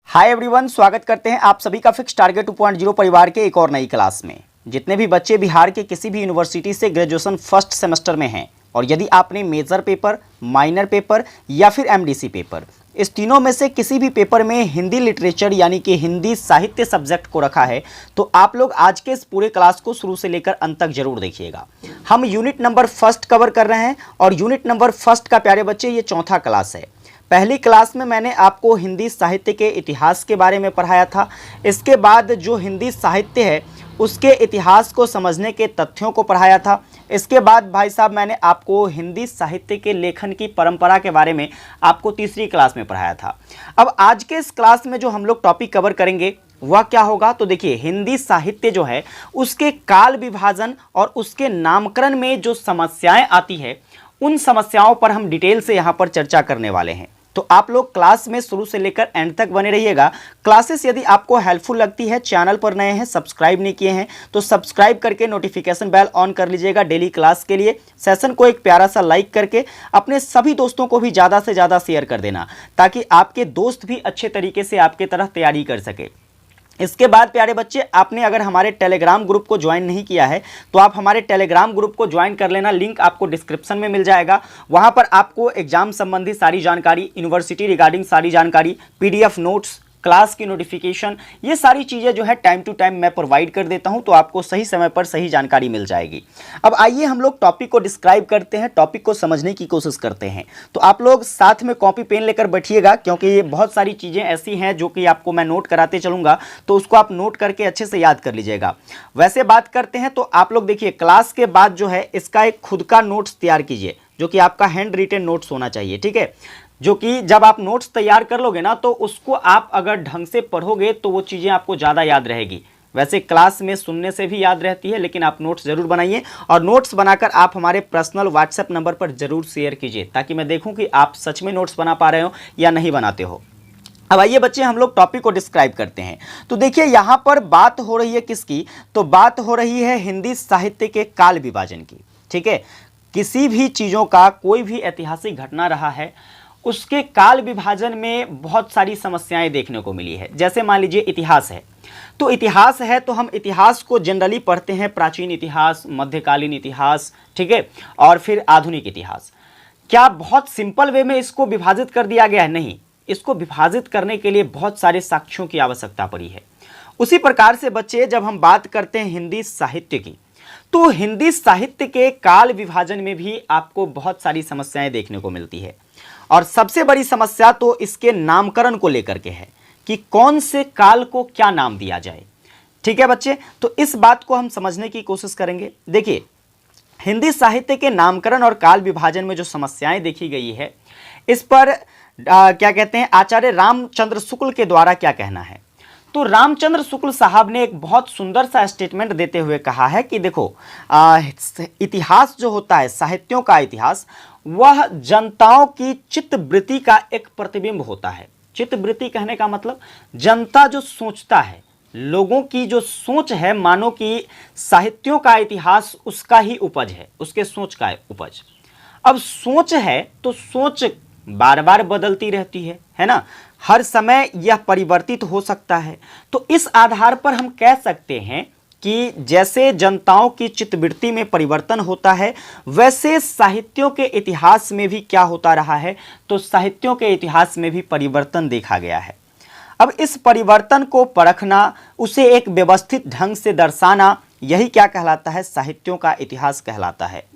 Hi everyone, स्वागत करते हैं आप सभी का फिक्स टारगेट 2.0 परिवार के एक और नई क्लास में। जितने भी बच्चे बिहार के किसी भी यूनिवर्सिटी से ग्रेजुएशन फर्स्ट सेमेस्टर में हैं और यदि आपने मेजर पेपर, माइनर पेपर या फिर एमडीसी पेपर, इस तीनों में से किसी भी पेपर में हिंदी लिटरेचर यानी कि हिंदी साहित्य सब्जेक्ट को रखा है तो आप लोग आज के इस पूरे क्लास को शुरू से लेकर अंत तक जरूर देखिएगा। हम यूनिट नंबर फर्स्ट कवर कर रहे हैं और यूनिट नंबर फर्स्ट का प्यारे बच्चे ये चौथा क्लास है। पहली क्लास में मैंने आपको हिंदी साहित्य के इतिहास के बारे में पढ़ाया था। इसके बाद जो हिंदी साहित्य है उसके इतिहास को समझने के तथ्यों को पढ़ाया था। इसके बाद भाई साहब मैंने आपको हिंदी साहित्य के लेखन की परंपरा के बारे में आपको तीसरी क्लास में पढ़ाया था। अब आज के इस क्लास में जो हम लोग टॉपिक कवर करेंगे वह क्या होगा, तो देखिए हिंदी साहित्य जो है उसके काल विभाजन और उसके नामकरण में जो समस्याएं आती है उन समस्याओं पर हम डिटेल से यहाँ पर चर्चा करने वाले हैं। तो आप लोग क्लास में शुरू से लेकर एंड तक बने रहिएगा। क्लासेस यदि आपको हेल्पफुल लगती है, चैनल पर नए हैं, सब्सक्राइब नहीं किए हैं तो सब्सक्राइब करके नोटिफिकेशन बेल ऑन कर लीजिएगा डेली क्लास के लिए। सेशन को एक प्यारा सा लाइक करके अपने सभी दोस्तों को भी ज़्यादा से ज़्यादा शेयर कर देना ताकि आपके दोस्त भी अच्छे तरीके से आपके तरह तैयारी कर सके। इसके बाद प्यारे बच्चे, आपने अगर हमारे टेलीग्राम ग्रुप को ज्वाइन नहीं किया है तो आप हमारे टेलीग्राम ग्रुप को ज्वाइन कर लेना। लिंक आपको डिस्क्रिप्शन में मिल जाएगा। वहां पर आपको एग्जाम संबंधी सारी जानकारी, यूनिवर्सिटी रिगार्डिंग सारी जानकारी, पीडीएफ नोट्स, क्लास की नोटिफिकेशन, ये सारी चीज़ें जो है टाइम टू टाइम मैं प्रोवाइड कर देता हूं तो आपको सही समय पर सही जानकारी मिल जाएगी। अब आइए हम लोग टॉपिक को डिस्क्राइब करते हैं, टॉपिक को समझने की कोशिश करते हैं। तो आप लोग साथ में कॉपी पेन लेकर बैठिएगा क्योंकि ये बहुत सारी चीज़ें ऐसी हैं जो कि आपको मैं नोट कराते चलूँगा तो उसको आप नोट करके अच्छे से याद कर लीजिएगा। वैसे बात करते हैं तो आप लोग देखिए क्लास के बाद जो है इसका एक खुद का नोट्स तैयार कीजिए जो कि आपका हैंड रिटन नोट्स होना चाहिए, ठीक है। जो कि जब आप नोट्स तैयार कर लोगे ना तो उसको आप अगर ढंग से पढ़ोगे तो वो चीज़ें आपको ज़्यादा याद रहेगी। वैसे क्लास में सुनने से भी याद रहती है लेकिन आप नोट्स ज़रूर बनाइए और नोट्स बनाकर आप हमारे पर्सनल व्हाट्सएप नंबर पर ज़रूर शेयर कीजिए ताकि मैं देखूं कि आप सच में नोट्स बना पा रहे हो या नहीं बनाते हो। अब आइए बच्चे हम लोग टॉपिक को डिस्क्राइब करते हैं। तो देखिए यहाँ पर बात हो रही है किसकी, तो बात हो रही है हिंदी साहित्य के काल विभाजन की, ठीक है। किसी भी चीज़ों का कोई भी ऐतिहासिक घटना रहा है उसके काल विभाजन में बहुत सारी समस्याएं देखने को मिली है। जैसे मान लीजिए इतिहास है, तो इतिहास है तो हम इतिहास को जनरली पढ़ते हैं, प्राचीन इतिहास, मध्यकालीन इतिहास, ठीक है, और फिर आधुनिक इतिहास। क्या बहुत सिंपल वे में इसको विभाजित कर दिया गया है? नहीं, इसको विभाजित करने के लिए बहुत सारे साक्ष्यों की आवश्यकता पड़ी है। उसी प्रकार से बच्चे जब हम बात करते हैं हिंदी साहित्य की तो हिंदी साहित्य के काल विभाजन में भी आपको बहुत सारी समस्याएं देखने को मिलती है और सबसे बड़ी समस्या तो इसके नामकरण को लेकर के है कि कौन से काल को क्या नाम दिया जाए, ठीक है बच्चे। तो इस बात को हम समझने की कोशिश करेंगे। देखिए हिंदी साहित्य के नामकरण और काल विभाजन में जो समस्याएं देखी गई है इस पर क्या कहते हैं आचार्य रामचंद्र शुक्ल के द्वारा क्या कहना है। तो रामचंद्र शुक्ल साहब ने एक बहुत सुंदर सा स्टेटमेंट देते हुए कहा है कि देखो इतिहास जो होता है, साहित्यों का इतिहास, वह जनताओं की चित्तवृत्ति का एक प्रतिबिंब होता है। चित्तवृत्ति कहने का मतलब जनता जो सोचता है, लोगों की जो सोच है, मानो कि साहित्यों का इतिहास उसका ही उपज है, उसके सोच का उपज। अब सोच है तो सोच बार बार बदलती रहती है ना, हर समय यह परिवर्तित हो सकता है। तो इस आधार पर हम कह सकते हैं कि जैसे जनताओं की चित्तवृत्ति में परिवर्तन होता है वैसे साहित्यों के इतिहास में भी क्या होता रहा है, तो साहित्यों के इतिहास में भी परिवर्तन देखा गया है। अब इस परिवर्तन को परखना, उसे एक व्यवस्थित ढंग से दर्शाना, यही क्या कहलाता है, साहित्यों का इतिहास कहलाता है,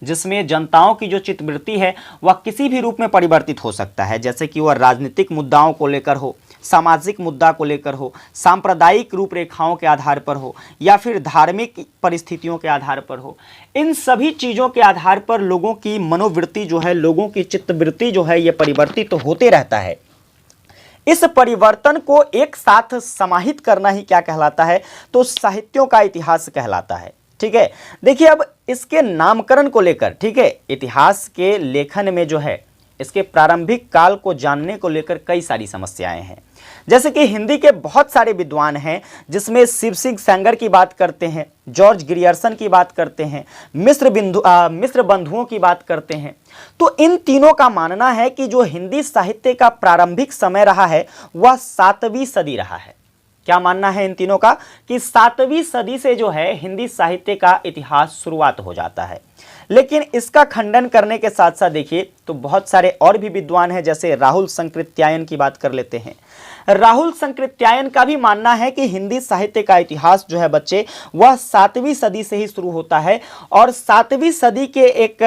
जिसमें जनताओं की जो चित्तवृत्ति है वह किसी भी रूप में परिवर्तित हो सकता है। जैसे कि वह राजनीतिक मुद्दाओं को लेकर हो, सामाजिक मुद्दा को लेकर हो, सांप्रदायिक रूपरेखाओं के आधार पर हो या फिर धार्मिक परिस्थितियों के आधार पर हो। इन सभी चीज़ों के आधार पर लोगों की मनोवृत्ति जो है, लोगों की चित्तवृत्ति जो है, ये परिवर्तित तो होते रहता है। इस परिवर्तन को एक साथ समाहित करना ही क्या कहलाता है, तो साहित्यों का इतिहास कहलाता है, ठीक है। देखिए अब इसके नामकरण को लेकर, ठीक है, इतिहास के लेखन में जो है इसके प्रारंभिक काल को जानने को लेकर कई सारी समस्याएं हैं। जैसे कि हिंदी के बहुत सारे विद्वान हैं जिसमें शिव सिंह सेंगर की बात करते हैं, जॉर्ज ग्रियर्सन की बात करते हैं, मिस्र बंधुओं की बात करते हैं, तो इन तीनों का मानना है कि जो हिंदी साहित्य का प्रारंभिक समय रहा है वह 7वीं सदी रहा है। क्या मानना है इन तीनों का कि 7वीं सदी से जो है हिंदी साहित्य का इतिहास शुरुआत हो जाता है। लेकिन इसका खंडन करने के साथ साथ देखिए तो बहुत सारे और भी विद्वान हैं, जैसे राहुल संकृत्यायन की बात कर लेते हैं। राहुल संकृत्यायन का भी मानना है कि हिंदी साहित्य का इतिहास जो है बच्चे वह 7वीं सदी से ही शुरू होता है। और 7वीं सदी के एक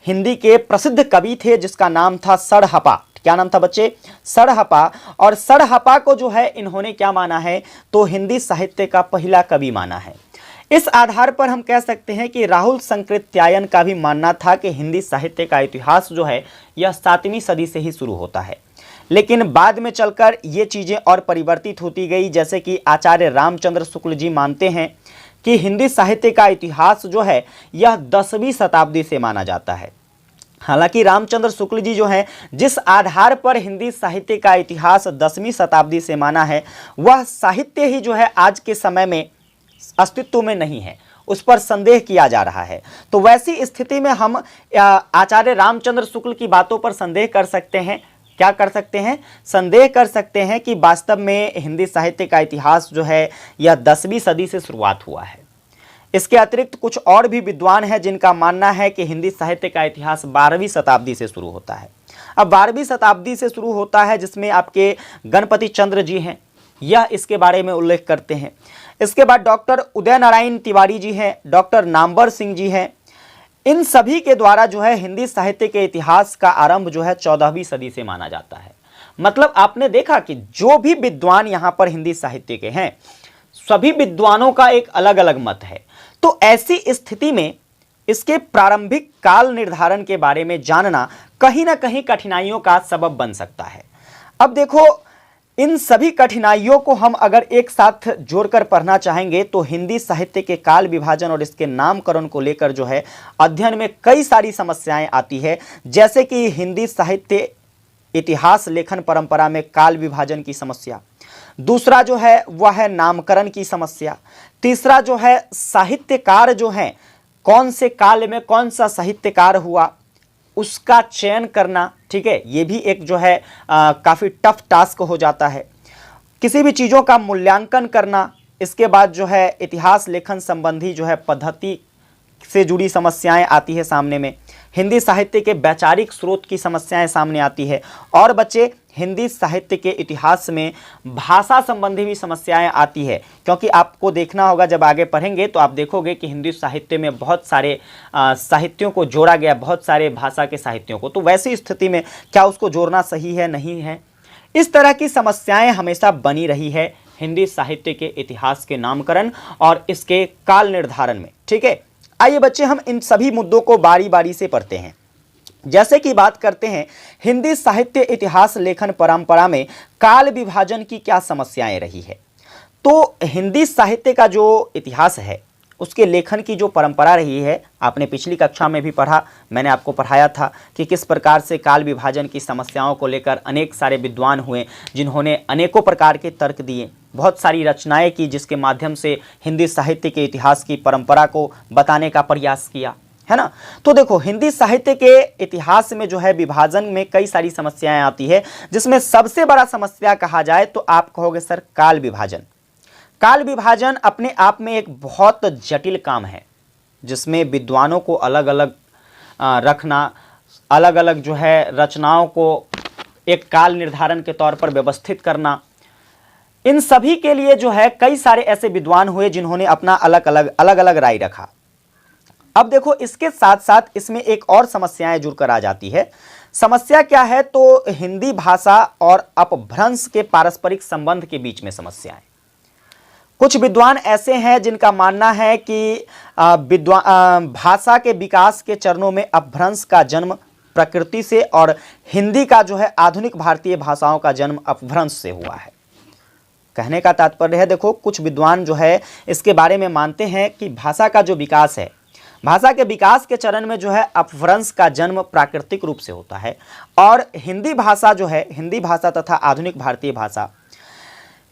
हिंदी के प्रसिद्ध कवि थे जिसका नाम था सड़हपा। क्या नाम था बच्चे? सड़हपा। और सड़हपा को जो है इन्होंने क्या माना है तो हिंदी साहित्य का पहला कवि माना है। इस आधार पर हम कह सकते हैं कि राहुल संकृत्यायन का भी मानना था कि हिंदी साहित्य का इतिहास जो है यह 7वीं सदी से ही शुरू होता है। लेकिन बाद में चलकर ये चीज़ें और परिवर्तित होती गई, जैसे कि आचार्य रामचंद्र शुक्ल जी मानते हैं कि हिंदी साहित्य का इतिहास जो है यह 10वीं शताब्दी से माना जाता है। हालांकि रामचंद्र शुक्ल जी जो हैं जिस आधार पर हिंदी साहित्य का इतिहास 10वीं शताब्दी से माना है वह साहित्य ही जो है आज के समय में अस्तित्व में नहीं है, उस पर संदेह किया जा रहा है। तो वैसी स्थिति में हम आचार्य रामचंद्र शुक्ल की बातों पर संदेह कर सकते हैं। क्या कर सकते हैं? संदेह कर सकते हैं कि वास्तव में हिंदी साहित्य का इतिहास जो है यह 10वीं सदी से शुरुआत हुआ है। इसके अतिरिक्त कुछ और भी विद्वान हैं जिनका मानना है कि हिंदी साहित्य का इतिहास 12वीं शताब्दी से शुरू होता है। अब 12वीं शताब्दी से शुरू होता है जिसमें आपके गणपति चंद्र जी हैं, यह इसके बारे में उल्लेख करते हैं। इसके बाद डॉक्टर उदय नारायण तिवारी जी हैं, डॉक्टर नामवर सिंह जी हैं। इन सभी के द्वारा जो है हिंदी साहित्य के इतिहास का आरंभ जो है 14वीं सदी से माना जाता है। मतलब आपने देखा कि जो भी विद्वान यहाँ पर हिंदी साहित्य के हैं सभी विद्वानों का एक अलग अलग मत है। तो ऐसी स्थिति में इसके प्रारंभिक काल निर्धारण के बारे में जानना कहीं ना कहीं कठिनाइयों का सबब बन सकता है। अब देखो इन सभी कठिनाइयों को हम अगर एक साथ जोड़कर पढ़ना चाहेंगे तो हिंदी साहित्य के काल विभाजन और इसके नामकरण को लेकर जो है अध्ययन में कई सारी समस्याएं आती है, जैसे कि हिंदी साहित्य इतिहास लेखन परंपरा में काल विभाजन की समस्या, दूसरा जो है वह है नामकरण की समस्या, तीसरा जो है साहित्यकार जो है कौन से काल में कौन सा साहित्यकार हुआ उसका चयन करना, ठीक है, ये भी एक जो है काफ़ी टफ टास्क हो जाता है। किसी भी चीज़ों का मूल्यांकन करना, इसके बाद जो है इतिहास लेखन संबंधी जो है पद्धति से जुड़ी समस्याएं आती है सामने में, हिंदी साहित्य के वैचारिक स्रोत की समस्याएं सामने आती है। और बच्चे हिंदी साहित्य के इतिहास में भाषा संबंधी भी समस्याएं आती है, क्योंकि आपको देखना होगा जब आगे पढ़ेंगे तो आप देखोगे कि हिंदी साहित्य में बहुत सारे साहित्यों को जोड़ा गया, बहुत सारे भाषा के साहित्यों को। तो वैसी स्थिति में क्या उसको जोड़ना सही है, नहीं है, इस तरह की समस्याएं हमेशा बनी रही है हिंदी साहित्य के इतिहास के नामकरण और इसके काल निर्धारण में। ठीक है, आइए बच्चे हम इन सभी मुद्दों को बारी बारी से पढ़ते हैं। जैसे कि बात करते हैं हिंदी साहित्य इतिहास लेखन परंपरा में काल विभाजन की क्या समस्याएं रही है। तो हिंदी साहित्य का जो इतिहास है उसके लेखन की जो परंपरा रही है, आपने पिछली कक्षा में भी पढ़ा, मैंने आपको पढ़ाया था कि किस प्रकार से काल विभाजन की समस्याओं को लेकर अनेक सारे विद्वान हुए जिन्होंने अनेकों प्रकार के तर्क दिए, बहुत सारी रचनाएं की जिसके माध्यम से हिंदी साहित्य के इतिहास की परंपरा को बताने का प्रयास किया, है ना। तो देखो हिंदी साहित्य के इतिहास में जो है विभाजन में कई सारी समस्याएं आती है, जिसमें सबसे बड़ा समस्या कहा जाए तो आप कहोगे सर काल विभाजन। काल विभाजन अपने आप में एक बहुत जटिल काम है जिसमें विद्वानों को अलग अलग रखना, अलग अलग जो है रचनाओं को एक काल निर्धारण के तौर पर व्यवस्थित करना, इन सभी के लिए जो है कई सारे ऐसे विद्वान हुए जिन्होंने अपना अलग अलग राय रखा। अब देखो इसके साथ साथ इसमें एक और समस्याएं जुड़कर आ जाती है। समस्या क्या है तो हिंदी भाषा और अपभ्रंश के पारस्परिक संबंध के बीच में समस्याएं। कुछ विद्वान ऐसे हैं जिनका मानना है कि भाषा के विकास के चरणों में अपभ्रंश का जन्म प्रकृति से और हिंदी का जो है आधुनिक भारतीय भाषाओं का जन्म अपभ्रंश से हुआ है। कहने का तात्पर्य है, देखो कुछ विद्वान जो है इसके बारे में मानते हैं कि भाषा का जो विकास है, भाषा के विकास के चरण में जो है अपभ्रंश का जन्म प्राकृतिक रूप से होता है और हिंदी भाषा जो है, हिंदी भाषा तथा आधुनिक भारतीय भाषा,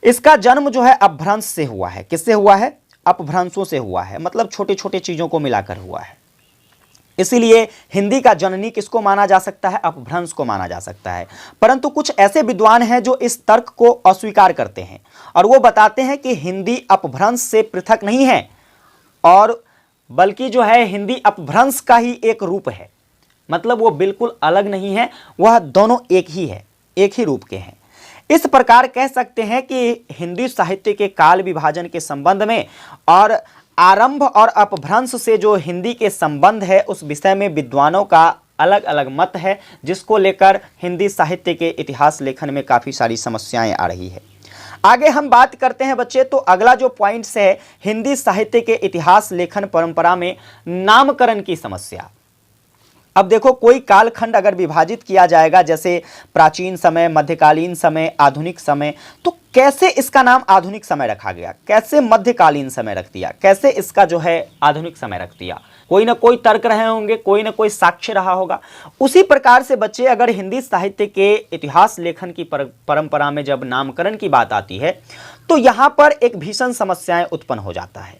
इसका जन्म जो है अपभ्रंश से हुआ है। किससे हुआ है? अपभ्रंशों से हुआ है, मतलब छोटे छोटे चीज़ों को मिलाकर हुआ है। इसीलिए हिंदी का जननी किसको माना जा सकता है? अपभ्रंश को माना जा सकता है। परंतु कुछ ऐसे विद्वान हैं जो इस तर्क को अस्वीकार करते हैं और वो बताते हैं कि हिंदी अपभ्रंश से पृथक नहीं है और बल्कि जो है हिंदी अपभ्रंश का ही एक रूप है, मतलब वो बिल्कुल अलग नहीं है, वह दोनों एक ही है, एक ही रूप के हैं। इस प्रकार कह सकते हैं कि हिंदी साहित्य के काल विभाजन के संबंध में और आरंभ और अपभ्रंश से जो हिंदी के संबंध है उस विषय में विद्वानों का अलग अलग मत है, जिसको लेकर हिंदी साहित्य के इतिहास लेखन में काफ़ी सारी समस्याएं आ रही है। आगे हम बात करते हैं बच्चे, तो अगला जो पॉइंट्स है हिंदी साहित्य के इतिहास लेखन परंपरा में नामकरण की समस्या। अब देखो, कोई कालखंड अगर विभाजित किया जाएगा, जैसे प्राचीन समय, मध्यकालीन समय, आधुनिक समय, तो कैसे इसका नाम आधुनिक समय रखा गया, कैसे मध्यकालीन समय रख दिया, कैसे इसका जो है आधुनिक समय रख दिया? कोई ना कोई तर्क रहे होंगे, कोई ना कोई साक्ष्य रहा होगा। उसी प्रकार से बच्चे अगर हिंदी साहित्य के इतिहास लेखन की परंपरा में जब नामकरण की बात आती है तो यहाँ पर एक भीषण समस्याएं उत्पन्न हो जाता है।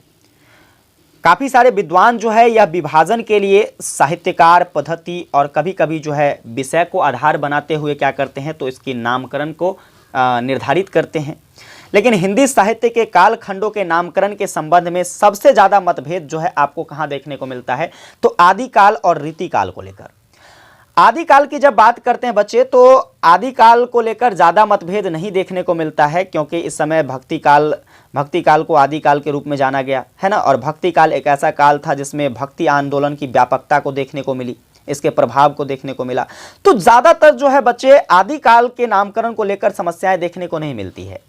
काफ़ी सारे विद्वान जो है यह विभाजन के लिए साहित्यकार, पद्धति और कभी कभी जो है विषय को आधार बनाते हुए क्या करते हैं, तो इसके नामकरण को निर्धारित करते हैं। लेकिन हिंदी साहित्य के कालखंडों के नामकरण के संबंध में सबसे ज़्यादा मतभेद जो है आपको कहाँ देखने को मिलता है, तो आदिकाल और रीतिकाल को लेकर। आदिकाल की जब बात करते हैं बच्चे, तो आदिकाल को लेकर ज़्यादा मतभेद नहीं देखने को मिलता है, क्योंकि इस समय भक्ति काल को आदिकाल के रूप में जाना गया है ना। और भक्ति काल एक ऐसा काल था जिसमें भक्ति आंदोलन की व्यापकता को देखने को मिली, इसके प्रभाव को देखने को मिला। तो ज़्यादातर जो है बच्चे आदिकाल के नामकरण को लेकर समस्याएं देखने को नहीं मिलती है।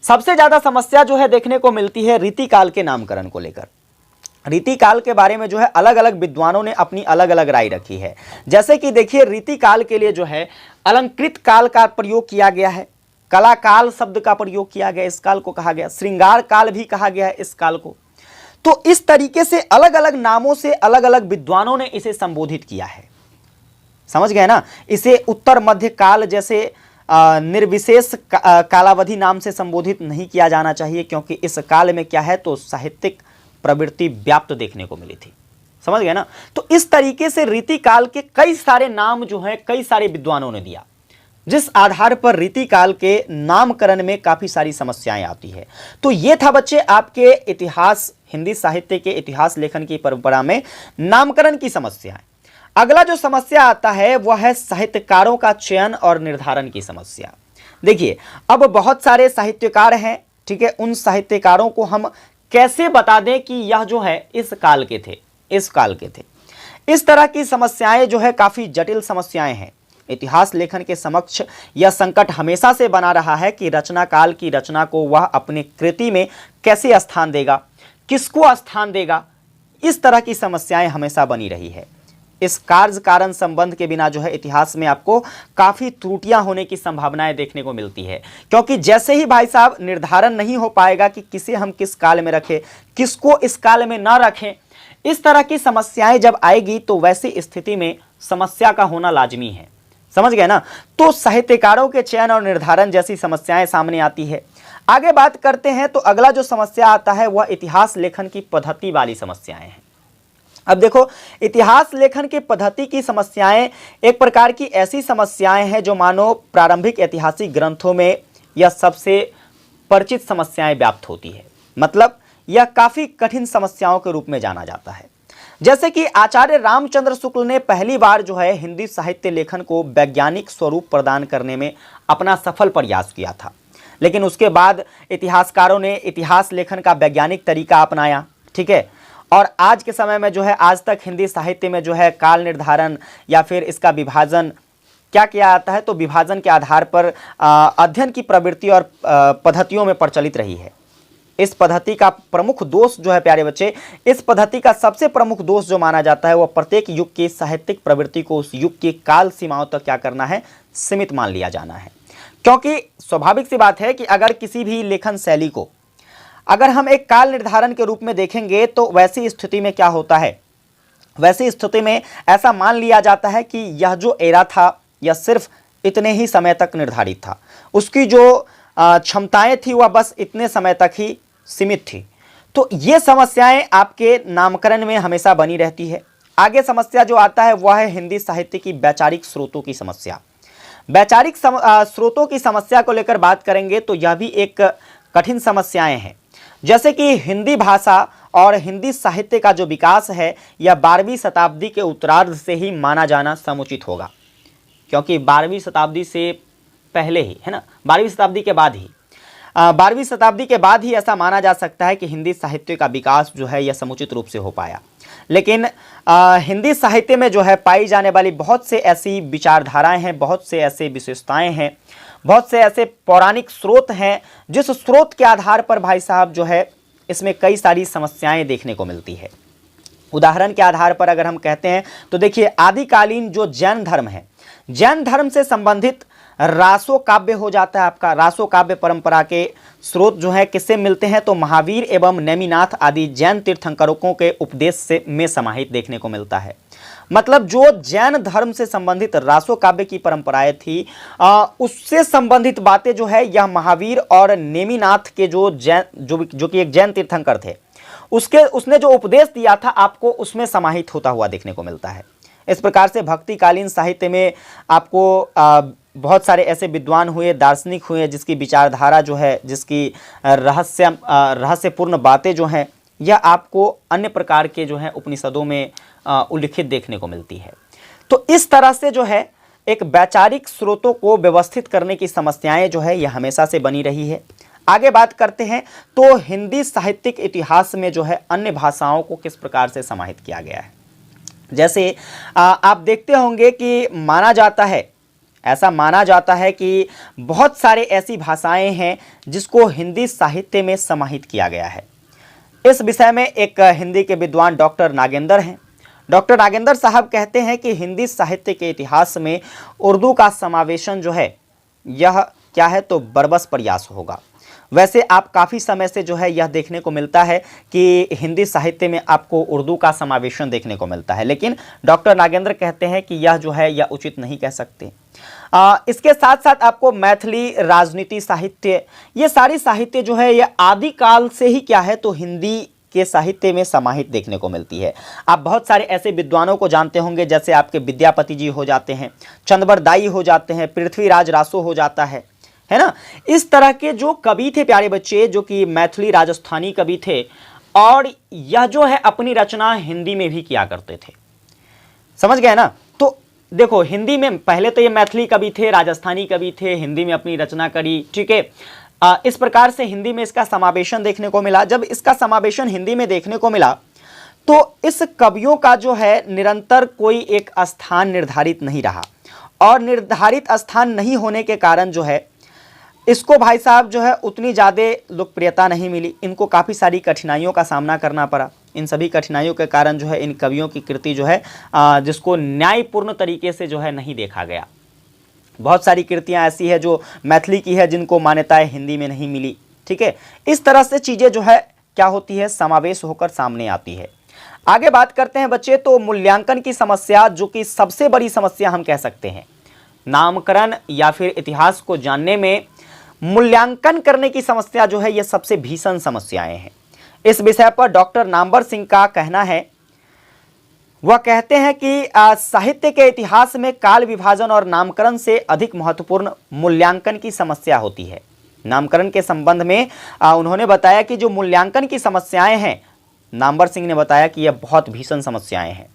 सबसे ज़्यादा समस्या जो है देखने को मिलती है रीतिकाल के नामकरण को लेकर। रीतिकाल के बारे में जो है अलग अलग विद्वानों ने अपनी अलग अलग राय रखी है। जैसे कि देखिए, रीतिकाल के लिए जो है अलंकृत काल का प्रयोग किया गया है, कला काल शब्द का प्रयोग किया गया, इस काल को कहा गया, श्रृंगार काल भी कहा गया है इस काल को। तो इस तरीके से अलग अलग नामों से अलग अलग विद्वानों ने इसे संबोधित किया है। समझ गए ना? इसे उत्तर मध्य काल जैसे निर्विशेष कालावधि नाम से संबोधित नहीं किया जाना चाहिए, क्योंकि इस काल में क्या है, तो साहित्यिक प्रवृत्ति व्याप्त देखने को मिली थी। समझ गए ना? तो इस तरीके से रीतिकाल के कई सारे नाम जो है कई सारे विद्वानों ने दिया, जिस आधार पर रीतिकाल के नामकरण में काफी सारी समस्याएं आती है। तो ये था बच्चे आपके इतिहास, हिंदी साहित्य के इतिहास लेखन की परंपरा में नामकरण की समस्याएं। अगला जो समस्या आता है वह है साहित्यकारों का चयन और निर्धारण की समस्या। देखिए, अब बहुत सारे साहित्यकार हैं, ठीक है, उन साहित्यकारों को हम कैसे बता दें कि यह जो है इस काल के थे, इस काल के थे। इस तरह की समस्याएं जो है काफी जटिल समस्याएं हैं। इतिहास लेखन के समक्ष यह संकट हमेशा से बना रहा है कि रचना काल की रचना को वह अपने कृति में कैसे स्थान देगा, किसको स्थान देगा, इस तरह की समस्याएं हमेशा बनी रही है। इस कार्य कारण संबंध के बिना जो है इतिहास में आपको काफ़ी त्रुटियां होने की संभावनाएं देखने को मिलती है, क्योंकि जैसे ही भाई साहब निर्धारण नहीं हो पाएगा कि किसे हम किस काल में रखें, किसको इस काल में ना रखें, इस तरह की समस्याएं जब आएगी तो वैसी स्थिति में समस्या का होना लाजमी है। समझ गए ना? तो साहित्यकारों के चयन और निर्धारण जैसी समस्याएं सामने आती है। आगे बात करते हैं तो अगला जो समस्या आता है वह इतिहास लेखन की पद्धति वाली समस्याएं हैं। अब देखो, इतिहास लेखन की पद्धति की समस्याएं एक प्रकार की ऐसी समस्याएं हैं जो मानो प्रारंभिक ऐतिहासिक ग्रंथों में यह सबसे परिचित समस्याएं व्याप्त होती है। मतलब यह काफ़ी कठिन समस्याओं के रूप में जाना जाता है। जैसे कि आचार्य रामचंद्र शुक्ल ने पहली बार जो है हिंदी साहित्य लेखन को वैज्ञानिक स्वरूप प्रदान करने में अपना सफल प्रयास किया था, लेकिन उसके बाद इतिहासकारों ने इतिहास लेखन का वैज्ञानिक तरीका अपनाया, ठीक है। और आज के समय में जो है आज तक हिंदी साहित्य में जो है काल निर्धारण या फिर इसका विभाजन क्या किया जाता है, तो विभाजन के आधार पर अध्ययन की प्रवृत्ति और पद्धतियों में प्रचलित रही है। इस पद्धति का प्रमुख दोष जो है प्यारे बच्चे, इस पद्धति का सबसे प्रमुख दोष जो माना जाता है वह प्रत्येक युग की साहित्यिक प्रवृत्ति को उस युग की काल सीमाओं तक क्या करना है, सीमित मान लिया जाना है। क्योंकि स्वाभाविक सी बात है कि अगर किसी भी लेखन शैली को अगर हम एक काल निर्धारण के रूप में देखेंगे तो वैसी स्थिति में क्या होता है, वैसी स्थिति में ऐसा मान लिया जाता है कि यह जो एरा था यह सिर्फ इतने ही समय तक निर्धारित था, उसकी जो क्षमताएं थी वह बस इतने समय तक ही सीमित थी। तो ये समस्याएं आपके नामकरण में हमेशा बनी रहती है। आगे समस्या जो आता है वह है हिंदी साहित्य की वैचारिक स्रोतों की समस्या। वैचारिक स्रोतों की समस्या को लेकर बात करेंगे तो यह भी एक कठिन समस्याएं हैं। जैसे कि हिंदी भाषा और हिंदी साहित्य का जो विकास है यह 12वीं शताब्दी के उत्तरार्ध से ही माना जाना समुचित होगा, क्योंकि 12वीं शताब्दी से पहले ही, है ना, 12वीं शताब्दी के बाद ही 12वीं शताब्दी के बाद ही ऐसा माना जा सकता है कि हिंदी साहित्य का विकास जो है यह समुचित रूप से हो पाया। लेकिन हिंदी साहित्य में जो है पाई जाने वाली बहुत से ऐसी विचारधाराएं हैं, बहुत से ऐसे विशेषताएं हैं, बहुत से ऐसे पौराणिक स्रोत हैं जिस स्रोत के आधार पर भाई साहब जो है इसमें कई सारी समस्याएं देखने को मिलती है। उदाहरण के आधार पर अगर हम कहते हैं तो देखिए, आदिकालीन जो जैन धर्म है, जैन धर्म से संबंधित रासो काव्य हो जाता है आपका। रासो काव्य परंपरा के स्रोत जो है किससे मिलते हैं, तो महावीर एवं नेमिनाथ आदि जैन तीर्थंकरों के उपदेश से में समाहित देखने को मिलता है। मतलब जो जैन धर्म से संबंधित रासो काव्य की परंपराएं थी उससे संबंधित बातें जो है यह महावीर और नेमिनाथ के जो कि एक जैन तीर्थंकर थे उसने जो उपदेश दिया था आपको उसमें समाहित होता हुआ देखने को मिलता है। इस प्रकार से भक्तिकालीन साहित्य में आपको बहुत सारे ऐसे विद्वान हुए, दार्शनिक हुए जिसकी विचारधारा जो है, जिसकी रहस्यपूर्ण बातें जो हैं यह आपको अन्य प्रकार के जो है उपनिषदों में उल्लिखित देखने को मिलती है। तो इस तरह से जो है एक वैचारिक स्रोतों को व्यवस्थित करने की समस्याएं जो है यह हमेशा से बनी रही है। आगे बात करते हैं तो हिंदी साहित्यिक इतिहास में जो है अन्य भाषाओं को किस प्रकार से समाहित किया गया है। जैसे आप देखते होंगे कि ऐसा माना जाता है कि बहुत सारे ऐसी भाषाएं हैं जिसको हिंदी साहित्य में समाहित किया गया है। इस विषय में एक हिंदी के विद्वान डॉक्टर नागेंद्र हैं। डॉक्टर नागेंद्र साहब कहते हैं कि हिंदी साहित्य के इतिहास में उर्दू का समावेशन जो है यह क्या है, तो बरबस प्रयास होगा। वैसे आप काफ़ी समय से जो है यह देखने को मिलता है कि हिंदी साहित्य में आपको उर्दू का समावेशन देखने को मिलता है, लेकिन डॉक्टर नागेंद्र कहते हैं कि यह जो है यह उचित नहीं कह सकते। इसके साथ साथ आपको मैथिली, राजनीति साहित्य, ये सारी साहित्य जो है यह आदिकाल से ही क्या है, तो हिंदी के साहित्य में समाहित देखने को मिलती है। आप बहुत सारे ऐसे विद्वानों को जानते होंगे, जैसे आपके विद्यापति जी हो जाते हैं, चंद्रबरदाई हो जाते हैं, पृथ्वीराज रासो हो जाता है ना। इस तरह के जो कवि थे प्यारे बच्चे, जो कि मैथिली राजस्थानी कवि थे, और यह जो है अपनी रचना हिंदी में भी किया करते थे। समझ गए ना। तो देखो, हिंदी में पहले तो ये मैथिली कवि थे, राजस्थानी कवि थे, हिंदी में अपनी रचना करी, ठीक है। इस प्रकार से हिंदी में इसका समावेशन देखने को मिला। जब इसका समावेशन हिंदी में देखने को मिला तो इस कवियों का जो है निरंतर कोई एक स्थान निर्धारित नहीं रहा, और निर्धारित स्थान नहीं होने के कारण जो है इसको भाई साहब जो है उतनी ज़्यादा लोकप्रियता नहीं मिली। इनको काफ़ी सारी कठिनाइयों का सामना करना पड़ा। इन सभी कठिनाइयों के कारण जो है इन कवियों की कृति जो है जिसको न्यायपूर्ण तरीके से जो है नहीं देखा गया। बहुत सारी कृतियां ऐसी है जो मैथिली की है जिनको मान्यताएं हिंदी में नहीं मिली, ठीक है। इस तरह से चीज़ें जो है क्या होती है, समावेश होकर सामने आती है। आगे बात करते हैं बच्चे, तो मूल्यांकन की समस्या, जो कि सबसे बड़ी समस्या हम कह सकते हैं। नामकरण या फिर इतिहास को जानने में मूल्यांकन करने की समस्या जो है यह सबसे भीषण समस्याएं हैं। इस विषय पर डॉक्टर नामवर सिंह का कहना है, वह कहते हैं कि साहित्य के इतिहास में काल विभाजन और नामकरण से अधिक महत्वपूर्ण मूल्यांकन की समस्या होती है। नामकरण के संबंध में उन्होंने बताया कि जो मूल्यांकन की समस्याएं हैं, नामवर सिंह ने बताया कि यह बहुत भीषण समस्याएं हैं।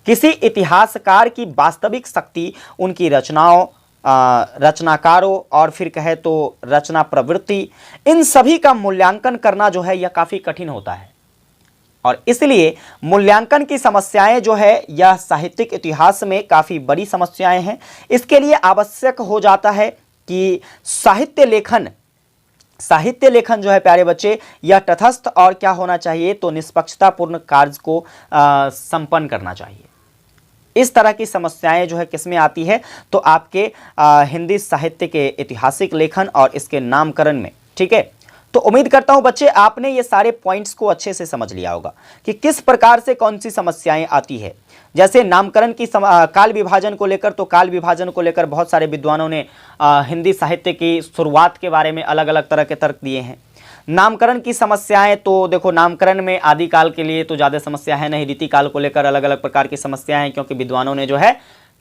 किसी इतिहासकार की वास्तविक शक्ति उनकी रचनाओं, रचनाकारों और फिर कहे तो रचना प्रवृत्ति, इन सभी का मूल्यांकन करना जो है यह काफ़ी कठिन होता है। और इसलिए मूल्यांकन की समस्याएं जो है यह साहित्यिक इतिहास में काफ़ी बड़ी समस्याएं हैं। इसके लिए आवश्यक हो जाता है कि साहित्य लेखन जो है प्यारे बच्चे, यह तटस्थ और क्या होना चाहिए, तो निष्पक्षतापूर्ण कार्य को संपन्न करना चाहिए। इस तरह की समस्याएं जो है किसमें आती है, तो आपके हिंदी साहित्य के ऐतिहासिक लेखन और इसके नामकरण में, ठीक है। तो उम्मीद करता हूं बच्चे आपने ये सारे पॉइंट्स को अच्छे से समझ लिया होगा कि किस प्रकार से कौन सी समस्याएं आती है। जैसे नामकरण की काल विभाजन को लेकर, तो काल विभाजन को लेकर बहुत सारे विद्वानों ने हिंदी साहित्य की शुरुआत के बारे में अलग अलग तरह के तर्क दिए हैं। नामकरण की समस्याएं, तो देखो नामकरण में आदिकाल के लिए तो ज़्यादा समस्या है नहीं, रीतिकाल को लेकर अलग अलग प्रकार की समस्याएं हैं, क्योंकि विद्वानों ने जो है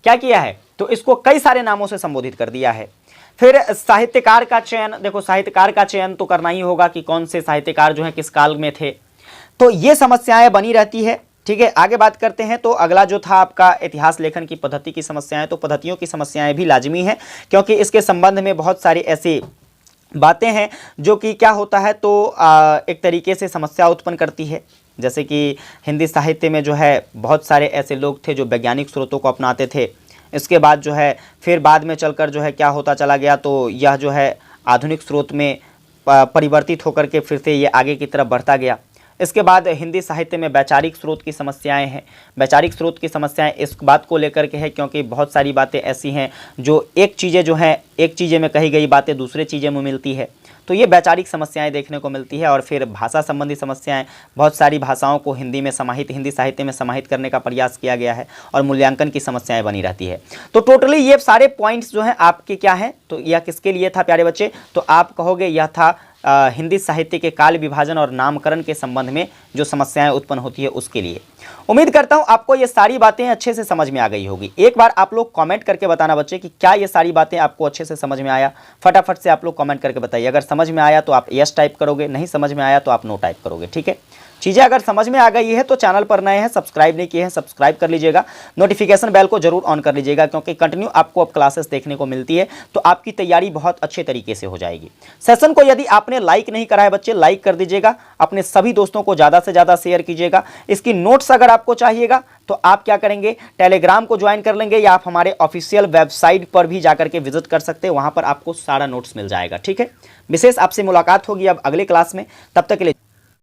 क्या किया है, तो इसको कई सारे नामों से संबोधित कर दिया है। फिर साहित्यकार का चयन, देखो साहित्यकार का चयन तो करना ही होगा कि कौन से साहित्यकार जो है किस काल में थे, तो ये समस्याएं बनी रहती है। ठीक है, आगे बात करते हैं। तो अगला जो था आपका इतिहास लेखन की पद्धति की समस्याएं, तो पद्धतियों की समस्याएं भी लाजमी है, क्योंकि इसके संबंध में बहुत सारी ऐसी बातें हैं जो कि क्या होता है, तो एक तरीके से समस्या उत्पन्न करती है। जैसे कि हिंदी साहित्य में जो है बहुत सारे ऐसे लोग थे जो वैज्ञानिक स्रोतों को अपनाते थे। इसके बाद जो है फिर बाद में चलकर जो है क्या होता चला गया, तो यह जो है आधुनिक स्रोत में परिवर्तित होकर के फिर से ये आगे की तरफ बढ़ता गया। इसके बाद हिंदी साहित्य में वैचारिक स्रोत की समस्याएं हैं। वैचारिक स्रोत की समस्याएं इस बात को लेकर के है क्योंकि बहुत सारी बातें ऐसी हैं जो एक चीज़ें में कही गई बातें दूसरे चीज़ें में मिलती है, तो ये वैचारिक समस्याएं देखने को मिलती है। और फिर भाषा संबंधी समस्याएं, बहुत सारी भाषाओं को हिंदी साहित्य में समाहित करने का प्रयास किया गया है और मूल्यांकन की समस्याएं बनी रहती है। तो टोटली ये सारे पॉइंट्स जो हैं आपके क्या हैं, तो यह किसके लिए था प्यारे बच्चे, तो आप कहोगे यह था हिंदी साहित्य के काल विभाजन और नामकरण के संबंध में जो समस्याएं उत्पन्न होती है उसके लिए। उम्मीद करता हूं आपको ये सारी बातें अच्छे से समझ में आ गई होगी। एक बार आप लोग कमेंट करके बताना बच्चे कि क्या ये सारी बातें आपको अच्छे से समझ में आया। फटाफट से आप लोग कमेंट करके बताइए। अगर समझ में आया तो आप यस टाइप करोगे, नहीं समझ में आया तो आप नो टाइप करोगे। ठीक है, चीज़ें अगर समझ में आ गई है तो चैनल पर नए हैं, सब्सक्राइब नहीं किए हैं, सब्सक्राइब कर लीजिएगा। नोटिफिकेशन बेल को जरूर ऑन कर लीजिएगा, क्योंकि कंटिन्यू आपको अब क्लासेस देखने को मिलती है, तो आपकी तैयारी बहुत अच्छे तरीके से हो जाएगी। सेशन को यदि आपने लाइक नहीं करा है बच्चे, लाइक कर दीजिएगा, अपने सभी दोस्तों को ज़्यादा से ज़्यादा शेयर कीजिएगा। इसकी नोट्स अगर आपको चाहिएगा तो आप क्या करेंगे, टेलीग्राम को ज्वाइन कर लेंगे, या आप हमारे ऑफिशियल वेबसाइट पर भी जाकर के विजिट कर सकते हैं, वहाँ पर आपको सारा नोट्स मिल जाएगा। ठीक है, विशेष आपसे मुलाकात होगी अब अगले क्लास में, तब तक के लिए